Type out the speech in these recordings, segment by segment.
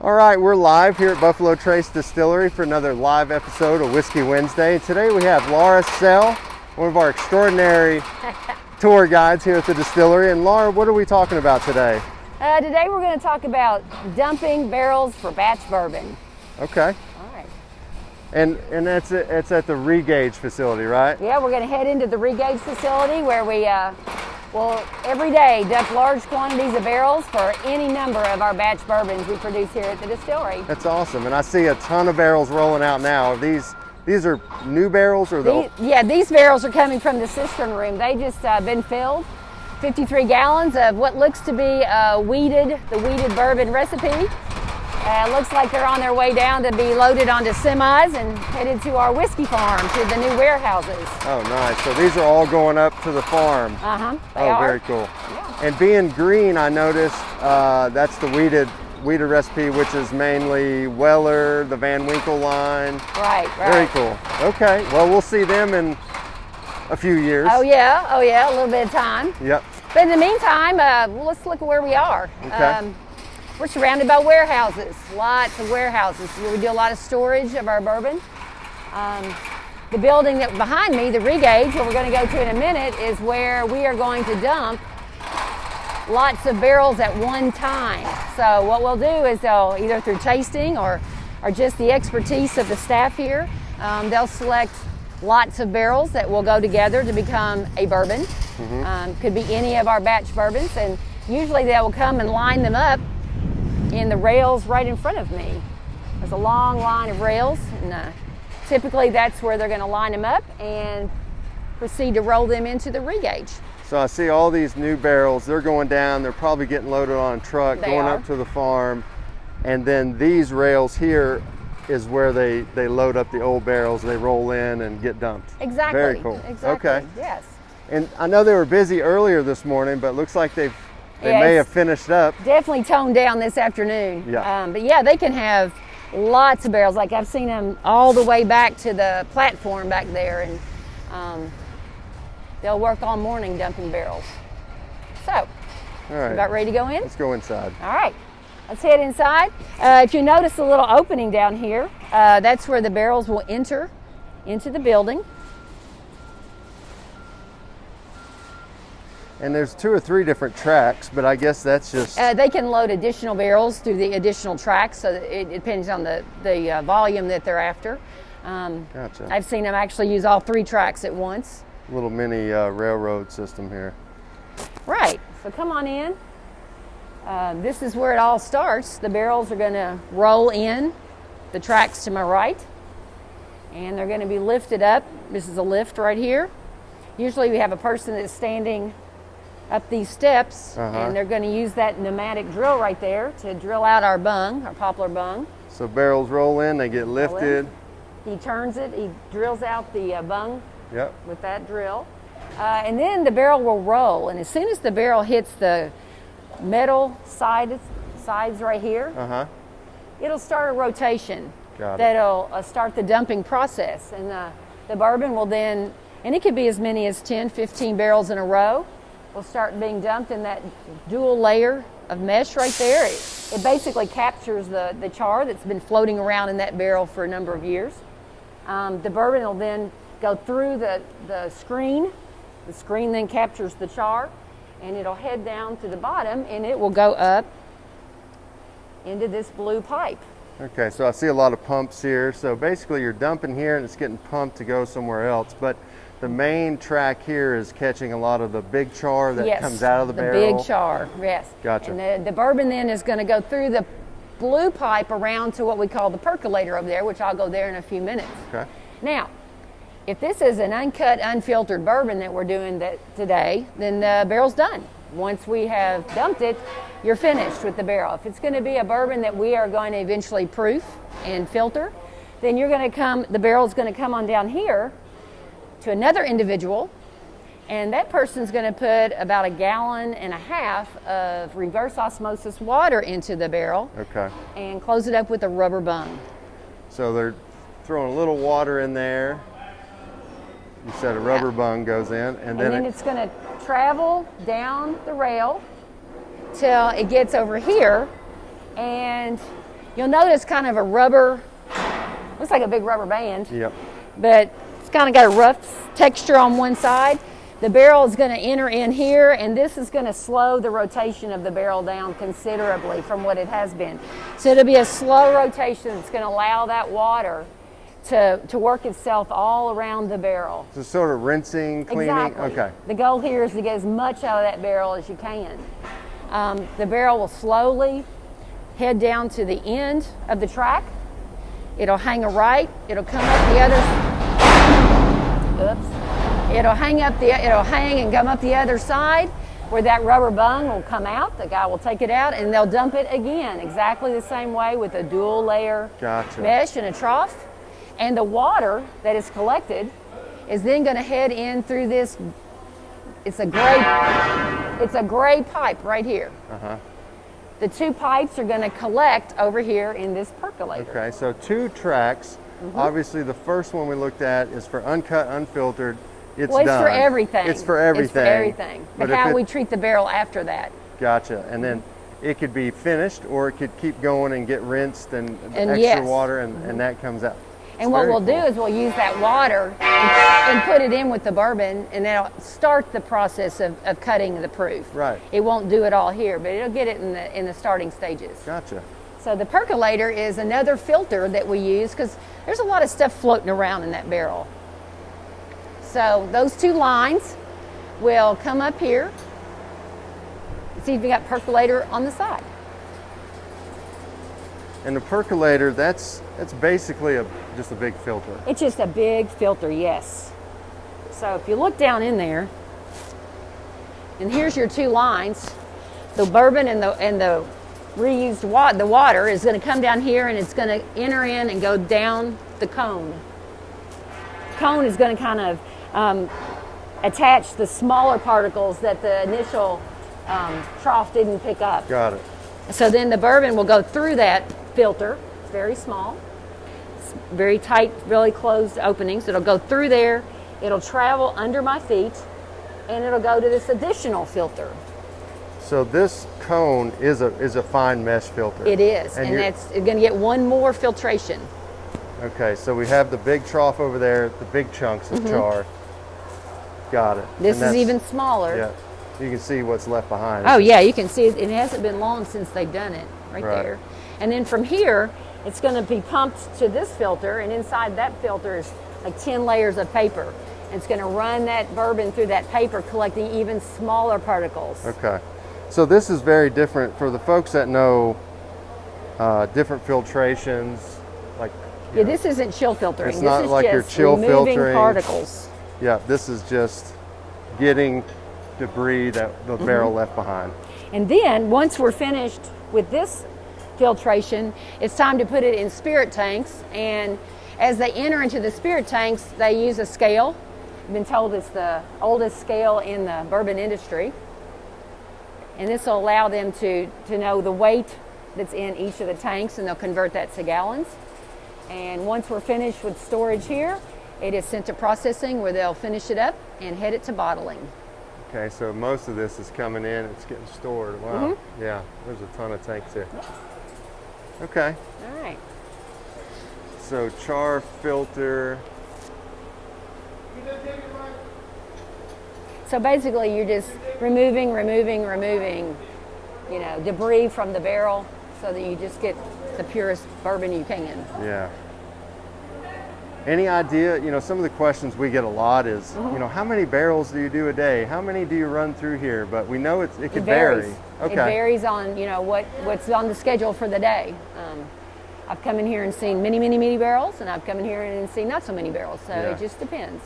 All right, we're live here at Buffalo Trace Distillery for another live episode of Whiskey Wednesday. Today we have Laura Sell, one of our extraordinary tour guides here at the distillery. And Laura, what are we talking about today? Today we're going to talk about dumping barrels for batch bourbon. Okay. All right. And it's at the Regauge facility, right? Yeah, we're going to head into the Regauge facility where we will every day dump large quantities of barrels for any number of our batch bourbons we produce here at the distillery. That's awesome. And I see a ton of barrels rolling out now. These are new barrels, or these barrels are coming from the cistern room. They just been filled. 53 gallons of what looks to be the weeded bourbon recipe. Looks like they're on their way down to be loaded onto semis and headed to our whiskey farm, to the new warehouses. Oh, nice. So these are all going up to the farm. They are. Very cool. Yeah. And being green, I noticed that's the weeded recipe, which is mainly Weller, the Van Winkle line. Right. Very cool. Okay, well, we'll see them in a few years. Oh yeah, a little bit of time. Yep. But in the meantime, let's look at where we are. Okay. We're surrounded by warehouses, lots of warehouses. We do a lot of storage of our bourbon. The building that behind me, the Regauge, where we're going to go to in a minute, is where we are going to dump lots of barrels at one time. So what we'll do is they'll, either through tasting or just the expertise of the staff here, they'll select lots of barrels that will go together to become a bourbon. Could be any of our batch bourbons, and usually they will come and line them up in the rails right in front of me. There's a long line of rails, and typically that's where they're going to line them up and proceed to roll them into the Regauge. So I see all these new barrels. They're going down. They're probably getting loaded on a truck, going up to the farm. And then these rails here is where they load up the old barrels. They roll in and get dumped. Exactly. Very cool. Exactly. Okay. Yes. And I know they were busy earlier this morning, but it looks like they may have finished up. Definitely toned down this afternoon. Yeah. But yeah, they can have lots of barrels. Like I've seen them all the way back to the platform back there, and they'll work all morning dumping barrels. So, all right. About ready to go in? Let's go inside. All right. Let's head inside. If you notice the little opening down here, that's where the barrels will enter into the building. And there's 2 or 3 different tracks, but I guess that's just... They can load additional barrels through the additional tracks, so it depends on the volume that they're after. Gotcha. I've seen them actually use all 3 tracks at once. Little mini railroad system here. Right, so come on in. This is where it all starts. The barrels are going to roll in the tracks to my right, and they're going to be lifted up. This is a lift right here. Usually we have a person that's standing up these steps, and they're going to use that pneumatic drill right there to drill out our bung, our poplar bung. So barrels roll in, they get lifted. He turns it, he drills out the bung with that drill. And then the barrel will roll, and as soon as the barrel hits the metal sides right here, it'll start a rotation. That'll start the dumping process, and the bourbon will then, and it could be as many as 10, 15 barrels in a row, will start being dumped in that dual layer of mesh right there. It basically captures the char that's been floating around in that barrel for a number of years. The bourbon will then go through the screen. The screen then captures the char, and it'll head down to the bottom, and it will go up into this blue pipe. Okay, so I see a lot of pumps here. So basically you're dumping here and it's getting pumped to go somewhere else. But the main track here is catching a lot of the big char that comes out of the barrel. The big char, yes. Gotcha. And the bourbon then is going to go through the blue pipe around to what we call the percolator over there, which I'll go there in a few minutes. Okay. Now, if this is an uncut, unfiltered bourbon that we're doing today, then the barrel's done. Once we have dumped it, you're finished with the barrel. If it's going to be a bourbon that we are going to eventually proof and filter, then the barrel's going to come on down here to another individual, and that person's going to put about 1.5 gallons of reverse osmosis water into the barrel. Okay. And close it up with a rubber bung. So they're throwing a little water in there. You said a rubber bung goes in, and then it's going to travel down the rail till it gets over here, and You'll notice kind of a rubber, looks like a big rubber band. Yep. But it's kind of got a rough texture on one side. The barrel is going to enter in here, and this is going to slow the rotation of the barrel down considerably from what it has been. So it'll be a slow rotation that's going to allow that water to work itself all around the barrel. So sort of rinsing, cleaning? Exactly. Okay. The goal here is to get as much out of that barrel as you can. The barrel will slowly head down to the end of the track. It'll hang a right. It'll come up the other. Oops. It'll hang and come up the other side where that rubber bung will come out. The guy will take it out and they'll dump it again exactly the same way with a dual layer mesh and a trough. And the water that is collected is then going to head in through this. It's a gray pipe right here. Uh-huh. The two pipes are going to collect over here in this percolator. Okay, so 2 tracks. Mm-hmm. Obviously, the first one we looked at is for uncut, unfiltered. It's for everything. It's for everything. It's for everything. But how we treat the barrel after that. Gotcha. And then it could be finished, or it could keep going and get rinsed and extra water, and that comes out. And what we'll do is we'll use that water and put it in with the bourbon, and that'll start the process of cutting the proof. Right. It won't do it all here, but it'll get it in the starting stages. Gotcha. So the percolator is another filter that we use because there's a lot of stuff floating around in that barrel. So those 2 lines will come up here. See if you got percolator on the side. And the percolator, that's basically just a big filter. It's just a big filter, yes. So if you look down in there, and here's your 2 lines, the bourbon and the reused water is going to come down here, and it's going to enter in and go down the cone. Cone is going to kind of attach the smaller particles that the initial trough didn't pick up. Got it. So then the bourbon will go through that filter. It's very small. It's very tight, really closed openings. It'll go through there. It'll travel under my feet, and it'll go to this additional filter. So this cone is a fine mesh filter. It is, and that's going to get one more filtration. Okay, so we have the big trough over there, the big chunks of char. Got it. This is even smaller. Yeah, you can see what's left behind. Oh yeah, you can see it. It hasn't been long since they've done it right there. And then from here, it's going to be pumped to this filter, and inside that filter is like 10 layers of paper. And it's going to run that bourbon through that paper, collecting even smaller particles. Okay. So this is very different for the folks that know different filtrations, like. Yeah, this isn't chill filtering. It's not like your chill removing filtering. Particles. Yeah, this is just getting debris that the barrel left behind. And then once we're finished with this filtration, it's time to put it in spirit tanks. And as they enter into the spirit tanks, they use a scale. I've been told it's the oldest scale in the bourbon industry. And this will allow them to know the weight that's in each of the tanks, and they'll convert that to gallons. And once we're finished with storage here, it is sent to processing where they'll finish it up and head it to bottling. Okay, so most of this is coming in, it's getting stored. Wow. Yeah, there's a ton of tanks here. Okay. All right. So char filter. So basically you're just removing, debris from the barrel so that you just get the purest bourbon you can. Yeah. Any idea, some of the questions we get a lot is, how many barrels do you do a day? How many do you run through here? But we know it could vary. Okay. It varies on, what's on the schedule for the day. I've come in here and seen many barrels, and I've come in here and seen not so many barrels. So it just depends.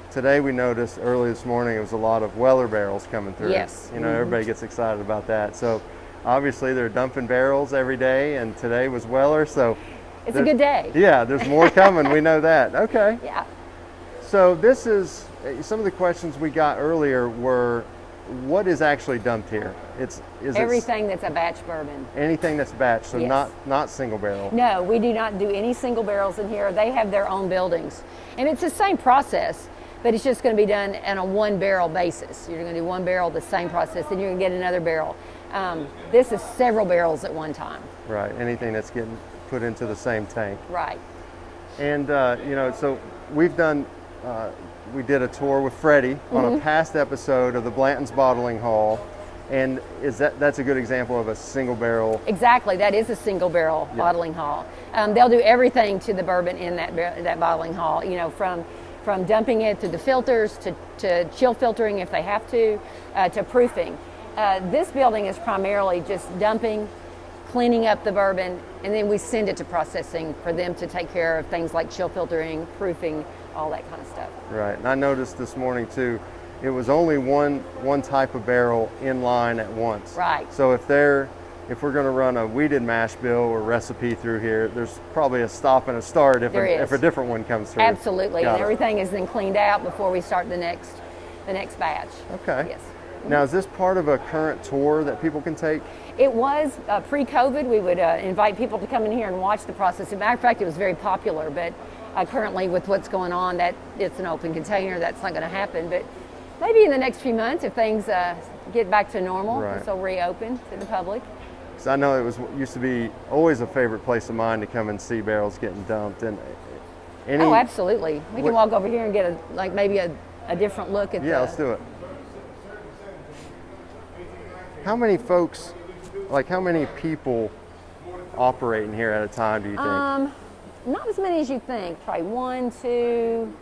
Today we noticed early this morning it was a lot of Weller barrels coming through. Yes. Everybody gets excited about that. So obviously they're dumping barrels every day, and today was Weller, so it's a good day. Yeah, there's more coming. We know that. Okay. Yeah. So this is some of the questions we got earlier were, what is actually dumped here? Is everything that's a batch bourbon. Anything that's batch, so yes. not single barrel. No, we do not do any single barrels in here. They have their own buildings, and it's the same process, but it's just going to be done on a 1 barrel basis. You're going to do 1 barrel, the same process, then you're going to get another barrel. This is several barrels at one time. Right. Anything that's getting put into the same tank. Right. And so we've done. We did a tour with Freddie on a past episode of the Blanton's Bottling Hall, and that's a good example of a single barrel. Exactly, that is a single barrel bottling hall. They'll do everything to the bourbon in that bottling hall. You know, from dumping it to the filters to chill filtering if they have to proofing. This building is primarily just dumping, cleaning up the bourbon, and then we send it to processing for them to take care of things like chill filtering, proofing, all that kind of stuff. Right, and I noticed this morning too, it was only one type of barrel in line at once. Right. So if we're going to run a weeded mash bill or recipe through here, there's probably a stop and a start if a different one comes through. Absolutely, and everything is then cleaned out before we start the next batch. Okay. Yes. Now, is this part of a current tour that people can take? It was pre-COVID. We would invite people to come in here and watch the process. As a matter of fact, it was very popular, but currently with what's going on, that it's an open container, that's not going to happen. But maybe in the next few months, if things get back to normal, this will reopen to the public. Because I know it used to be always a favorite place of mine to come and see barrels getting dumped. And oh, absolutely. We can walk over here and get maybe a different look at let's do it. How many folks, how many people operate in here at a time, do you think? Not as many as you think. Probably 1, 2,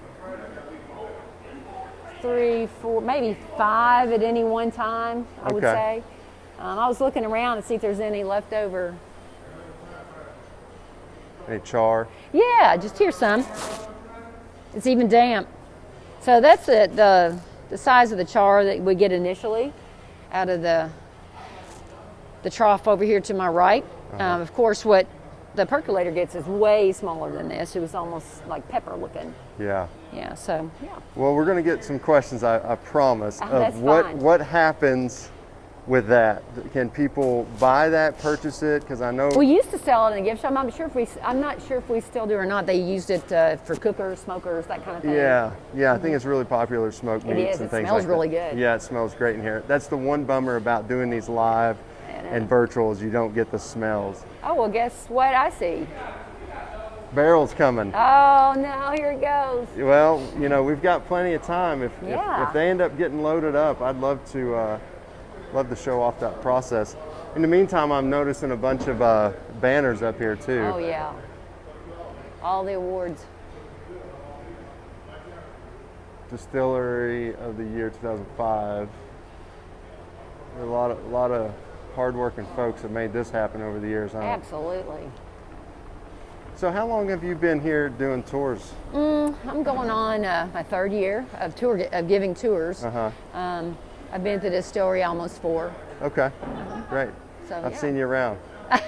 3, 4, maybe 5 at any one time, I would say. I was looking around to see if there's any left over. Any char? Yeah, just here's some. It's even damp. So that's the size of the char that we get initially out of the trough over here to my right. Of course, what the percolator gets is way smaller than this. It was almost like pepper looking. Yeah. Yeah, so, yeah. Well, we're going to get some questions, I promise, that's of fine. what happens with that. Can people buy that, purchase it? Because I know we used to sell it in a gift shop. I'm not sure if we still do or not. They used it for cookers, smokers, that kind of thing. Yeah, I think it's really popular, smoked meats and things like that. It smells really good. Yeah, it smells great in here. That's the one bummer about doing these live and virtual is you don't get the smells. Oh, well, guess what I see? Barrels coming. Oh, no, here it goes. Well, we've got plenty of time. If they end up getting loaded up, I'd love to show off that process. In the meantime, I'm noticing a bunch of banners up here too. Oh, yeah. All the awards. Distillery of the year 2005. A lot of hardworking folks have made this happen over the years, huh? Absolutely. So how long have you been here doing tours? I'm going on my 3rd year of giving tours. I've been to the distillery almost 4. Okay, great. So, I've seen you around.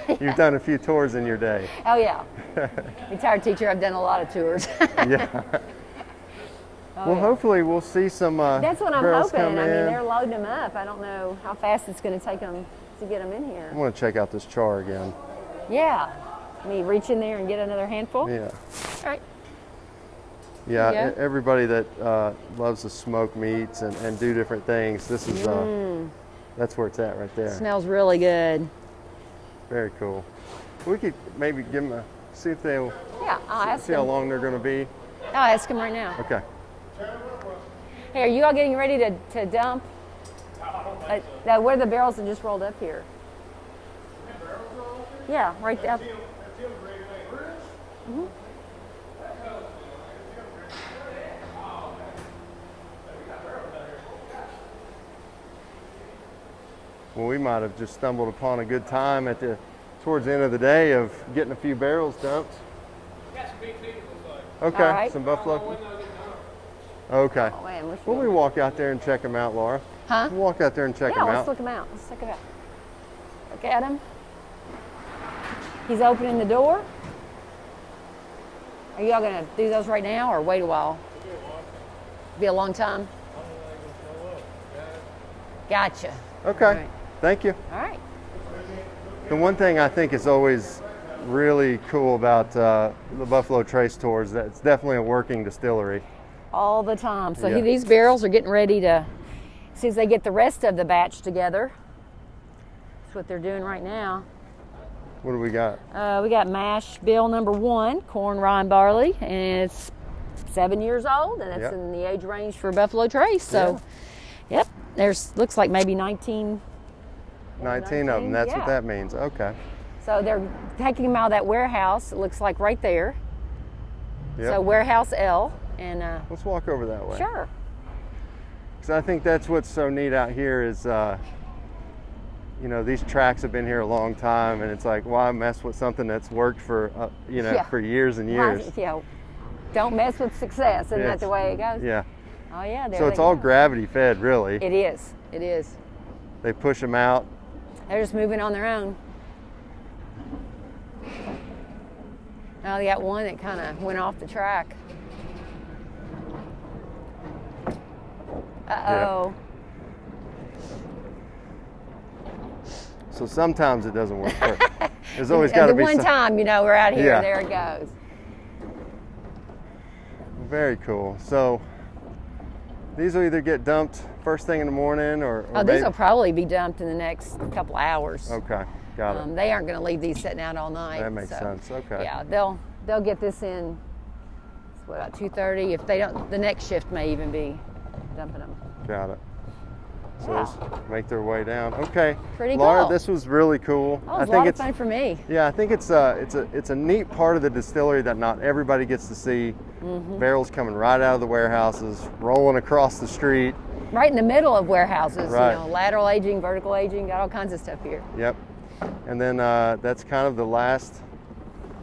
You've done a few tours in your day. Oh, yeah. Retired teacher, I've done a lot of tours. Yeah. Well, hopefully we'll see some that's what I'm barrels hoping. come I mean, in. they're loading them up. I don't know how fast it's going to take them to get them in here. I want to check out this char again. Yeah. Let me reach in there and get another handful. Yeah. All right. Yeah, everybody that loves to smoke meats and do different things, this is that's where it's at right there. It smells really good. Very cool. We could maybe give them see if they'll I'll ask see them. how long they're going to be. I'll ask them right now. Okay. Hey, are you all getting ready to dump? Where are the barrels that just rolled up here? Yeah, right there. Well, we might have just stumbled upon a good time towards the end of the day of getting a few barrels dumped. Okay, right. some Buffalo. Okay. Oh, man, Will we walk out there and check them out, Laura? Huh? We'll walk out there and check them let's out. look them out. Let's check it out. Look at him. He's opening the door. Are y'all going to do those right now or wait a while? Be a long time? Gotcha. Okay. All right. Thank you. All right. The one thing I think is always really cool about the Buffalo Trace tours, that it's definitely a working distillery. All the time. So Yeah. these barrels are getting ready to, as soon as they get the rest of the batch together, That's what they're doing right now. What do we got? We got mash bill number 1, corn, rye, and barley, and it's 7 years old, and it's in the age range for Buffalo Trace. So, yep, there's looks like maybe 19 of them. That's what that means. Okay. So they're taking them out of that warehouse. It looks like right there. Yep. So warehouse L, and let's walk over that way. Sure. Because I think that's what's so neat out here is, you know, these tracks have been here a long time, and it's like, why mess with something that's worked for, you know, for years and years? Yeah. Don't mess with success. Isn't that the way it goes? Yeah. Oh yeah. There so it's all gravity fed, really. It is. It is. They push them out. They're just moving on their own. Oh, they got one that kind of went off the track. Uh-oh. So sometimes it doesn't work. There's always got to be one time, you know, we're out here, there it goes. Very cool. So these will either get dumped first thing in the morning or these will probably be dumped in the next couple hours. Okay, got it. They aren't going to leave these sitting out all night. That makes sense. Okay. Yeah, they'll get this in. What, about 2:30? If they don't, the next shift may even be dumping them. Got it. So let's make their way down. Okay. Pretty Laura, cool. this was really cool. Oh, it was a lot of fun for me. Yeah, I think it's a neat part of the distillery that not everybody gets to see. Barrels coming right out of the warehouses, rolling across the street. Right in the middle of warehouses, Right. you know, lateral aging, vertical aging, got all kinds of stuff here. Yep. And then that's kind of the last,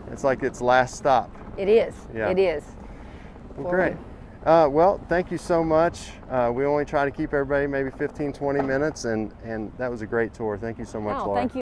it's like its last stop. It is. Yeah. It is. Well, great. Well, thank you so much. We only try to keep everybody maybe 15, 20 minutes, and that was a great tour. Thank you so much, Laura. Thank you.